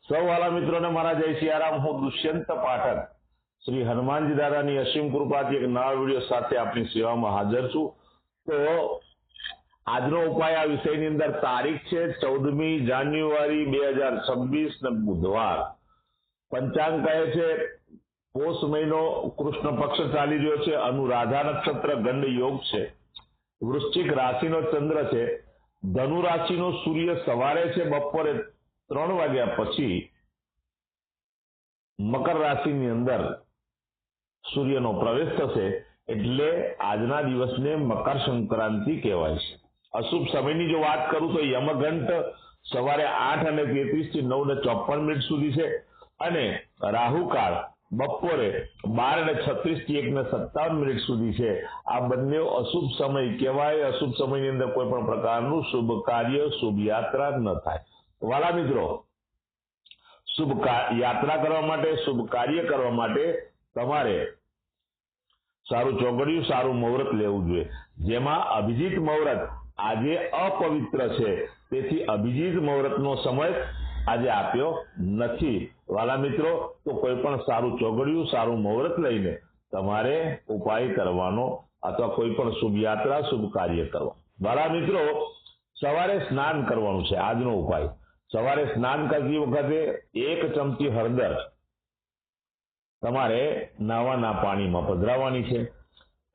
સૌ વાલા મિત્રોને મારા જય સિયારામ। હું દુષ્યંત પાઠક શ્રી હનુમાનજી દાદાની અસીમ કૃપાથી એક નવા વિડીયો સાથે આપની સેવામાં હાજર છું। તો આજનો ઉપાય આ વિષયની અંદર તારીખ છે 14મી જાન્યુઆરી 2026 ને બુધવાર। પંચાંગ કહે છે પોષ મહિનો કૃષ્ણ પક્ષ ચાલી રહ્યો છે। અનુરાધા નક્ષત્ર ગંડ યોગ છે। વૃશ્ચિક રાશિનો ચંદ્ર છે। ધનુ રાશિનો સૂર્ય સવારે છે બપોરે 3 વાગ્યા પછી મકર રાશિની અંદર સૂર્યનો પ્રવેશ થશે, એટલે આજના દિવસને મકર સંક્રાંતિ કહેવાય છે। અશુભ સમયની જો વાત કરું તો યમઘંટ સવારે 8:33 થી 9:54 સુધી છે અને રાહુકાળ બપોરે 12:36 થી 1:57 સુધી છે। આ બંને અશુભ સમય કહેવાય। અશુભ સમયની અંદર કોઈ પણ પ્રકારનું શુભ કાર્ય શુભ યાત્રા ન થાય। વાલા મિત્રો, શુભ યાત્રા કરવા માટે શુભ કાર્ય કરવા માટે તમારે સારું ચોગડિયું સારું મુહૂર્ત લેવું જોઈએ, જેમાં અભિજીત મુહૂર્ત આજે અપવિત્ર છે, તેથી અભિજીત મુહૂર્તનો સમય આજે આપ્યો નથી। વાલા મિત્રો, તો કોઈ પણ સારું ચોગડિયું સારું મુહૂર્ત લઈને તમારે ઉપાય કરવાનો અથવા કોઈ પણ શુભ યાત્રા શુભ કાર્ય કરવા। વાલા મિત્રો, સવારે સ્નાન કરવાનું છે। આજનો ઉપાય, સવારે સ્નાન કરતી વખતે 1 ચમચી હળદર તમારે નાવાના પાણીમાં પધરાવવાની છે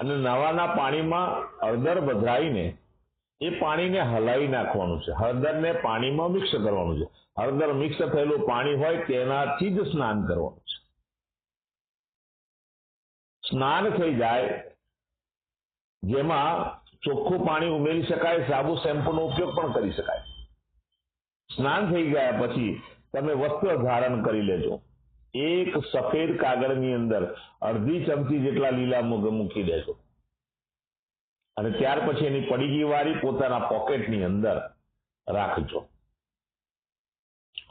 અને નાવાના પાણીમાં હળદર પધરાવીને એ પાણીને હલાવી નાખવાનું છે। હળદરને પાણીમાં મિક્સ કરવાનું છે। હળદર મિક્સ થયેલું પાણી હોય તેનાથી જ સ્નાન કરવાનું છે। સ્નાન થઈ જાય, જેમાં ચોખ્ખું પાણી ઉમેરી શકાય, સાબુ શેમ્પૂનો ઉપયોગ પણ કરી શકાય। સ્નાન થઈ ગયા પછી તમે વસ્ત્ર ધારણ કરી લેજો। એક સફેદ કાગળની અંદર અડધી ચમચી જેટલા લીલા મગ મૂકી દેજો અને ત્યાર પછી એની પડીકી વાળી પોતાના પોકેટની અંદર રાખજો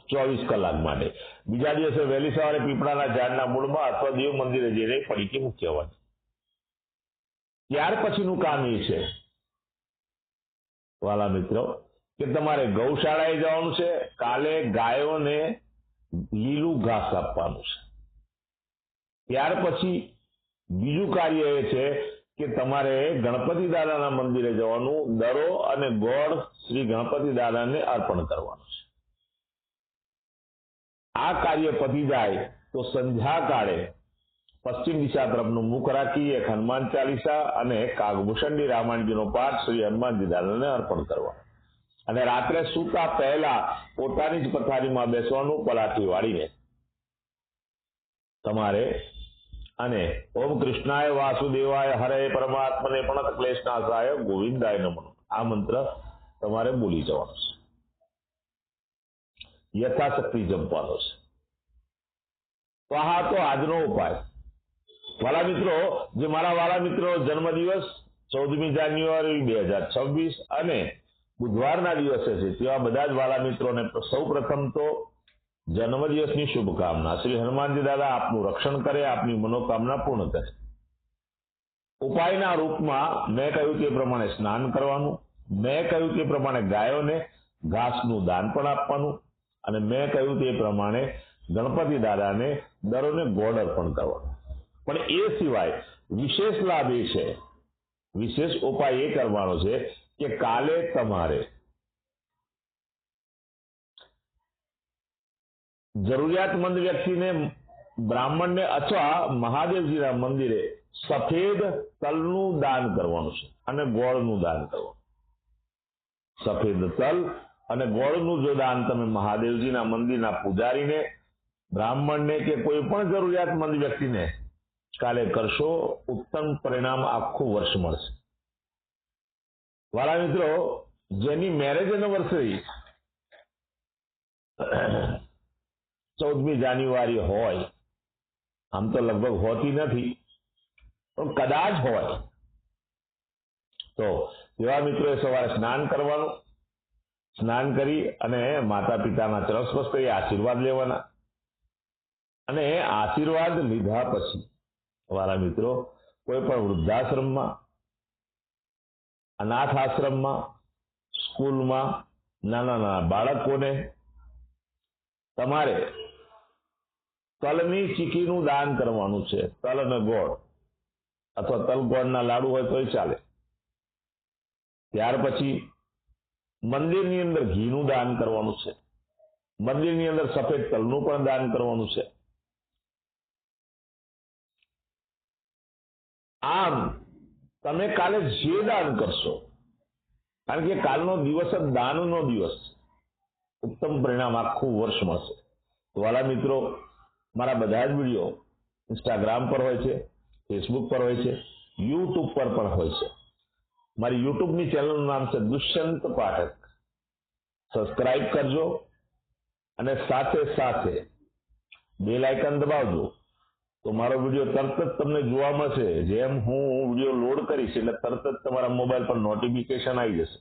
24 કલાક માટે। બીજા દિવસે વહેલી સવારે પીપળાના ઝાડના મૂળમાં અથવા દેવ મંદિરે જઈને પડીકી મૂકી આવવાની। ત્યાર પછીનું કામ એ છે વાલા મિત્રો કે તમારે ગૌશાળાએ જવાનું છે। કાલે ગાયોને લીલું ઘાસ આપવાનું છે। ત્યાર પછી બીજું કાર્ય એ છે કે તમારે ગણપતિ દાદાના મંદિરે જવાનું, દરો અને ગોળ શ્રી ગણપતિ દાદાને અર્પણ કરવાનું છે। આ કાર્ય પતી જાય તો સંધ્યાકાળે પશ્ચિમ દિશા તરફનું મુખ રાખી એક હનુમાન ચાલીસા અને કાગભૂષણની રામાયણજીનો પાઠ શ્રી હનુમાનજી દાદાને અર્પણ કરવાનો અને રાત્રે સૂતા પહેલા પોતાની જ પથારીમાં બેસવાનું પલાઠી વાળીને તમારે અને ઓમ કૃષ્ણાય વાસુદેવાય હરે પરમાત્મને પ્रणत ક્લેશનાશાય ગોવિંદાય નમઃ આ મંત્ર તમારે બોલી જવાનો છે। યથાશક્તિ જપવાનો છે। તો આ તો આજનો ઉપાય। વાલા મિત્રો, જે મારા વાલા મિત્રો જન્મદિવસ 14મી જાન્યુઆરી 2026 અને બુધવારના દિવસે છે, તેવા બધા જ વાલા મિત્રોને સૌ પ્રથમ તો જન્મદિવસની શુભકામના। શ્રી હનુમાનજી દાદા આપનું રક્ષણ કરે, આપની મનોકામના પૂર્ણ કરે। ઉપાયના રૂપમાં મેં કહ્યું તે પ્રમાણે સ્નાન કરવાનું, મેં કહ્યું તે પ્રમાણે ગાયોને ઘાસનું દાન પણ આપવાનું અને મેં કહ્યું તે પ્રમાણે ગણપતિ દાદાને દરોને ગોળ અર્પણ કરવાનું। પણ એ સિવાય વિશેષ લાભ એ છે, વિશેષ ઉપાય એ કરવાનો છે કે કાલે તમારે જરૂરિયાતમંદ વ્યક્તિને, બ્રાહ્મણને અથવા મહાદેવજીના મંદિરે સફેદ તલનું દાન કરવાનું છે અને ગોળનું દાન કરવાનું। સફેદ તલ અને ગોળનું જો દાન તમે મહાદેવજીના મંદિરના પૂજારીને, બ્રાહ્મણને કે કોઈ પણ જરૂરિયાતમંદ વ્યક્તિને કાલે કરશો, ઉત્તમ પરિણામ આખું વર્ષ મળશે। વાલા મિત્રો, જેની મેરેજ એનિવર્સરી 14મી જાન્યુઆરી હોય, આમ તો લગભગ હોતી નથી પણ કદાચ હોય, તો એવા મિત્રોએ સવારે સ્નાન કરવાનું। સ્નાન કરી અને માતા પિતાના ચરણ સ્પર્શ કરી આશીર્વાદ લેવાના અને આશીર્વાદ લીધા પછી વાલા મિત્રો કોઈ પણ વૃદ્ધાશ્રમમાં, અનાથ આશ્રમમાં, સ્કૂલમાં નાના નાના બાળકોને તમારે તલની ચીકીનું દાન કરવાનું છે. તલ અને ગોળ અથવા તલ ગોળના લાડુ હોય તોય ચાલે. ત્યાર પછી મંદિરની અંદર ઘીનું દાન કરવાનું છે. મંદિરની અંદર સફેદ તલનું પણ દાન કરવાનું છે. આમ તમે કાલે જે દાન કરશો, કારણ કે કાલનો દિવસ જ દાનનો દિવસ, ઉત્તમ પરિણામ આખું વર્ષ મળશે. તો વાલા મિત્રો, મારા બધા જ વિડીયો ઇન્સ્ટાગ્રામ પર હોય છે, ફેસબુક પર હોય છે, યુટ્યુબ પર પણ હોય છે. મારી યુટ્યુબની ચેનલનું નામ છે દુષ્યંત પાઠક. સબસ્ક્રાઇબ કરજો અને સાથે સાથે બેલ આઇકન દબાવજો, તો મારો વિડીયો તરત જ તમને જોવા મળશે. જેમ હું વિડીયો લોડ કરીશ એટલે તરત જ તમારા મોબાઈલ પર નોટિફિકેશન આવી જશે.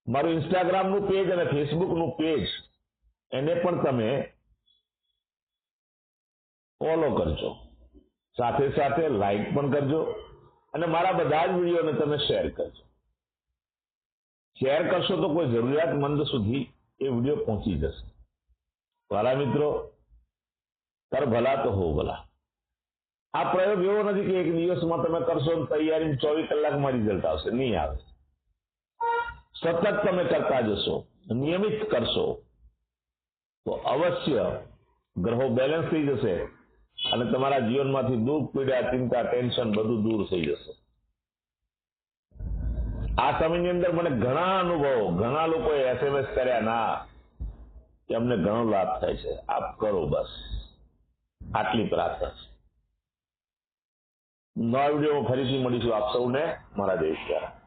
મારું ઇન્સ્ટાગ્રામનું પેજ અને ફેસબુકનું પેજ એને પણ તમે ફોલો કરજો, સાથે સાથે લાઈક પણ કરજો અને મારા બધા જ વિડીયોને તમે શેર કરજો. શેર કરશો તો કોઈ જરૂરિયાતમંદ સુધી એ વિડીયો પહોંચી જશે. વાલા મિત્રો, કર ભલા તો હો ભલા. આ પ્રયોગ એવો નથી કે એક દિવસમાં તમે કરશો તૈયારી 24 કલાકમાં રિઝલ્ટ આવશે. નહીં આવે. સતત તમે કરતા જશો, નિયમિત કરશો તો અવશ્ય ગ્રહો બેલેન્સ થઈ જશે અને તમારા જીવનમાંથી દુઃખ, પીડા, ચિંતા, ટેન્શન બધું દૂર થઈ જશે. આ સમયની અંદર મને ઘણા અનુભવો, ઘણા લોકોએ SMS કર્યા ના કે અમને ઘણો લાભ થાય છે. આપ કરો, બસ આટલી પ્રાર્થના છે. નવા વિડીયોમાં ફરીથી મળીશું. આપ સૌને મારા જય શ્રી રામ.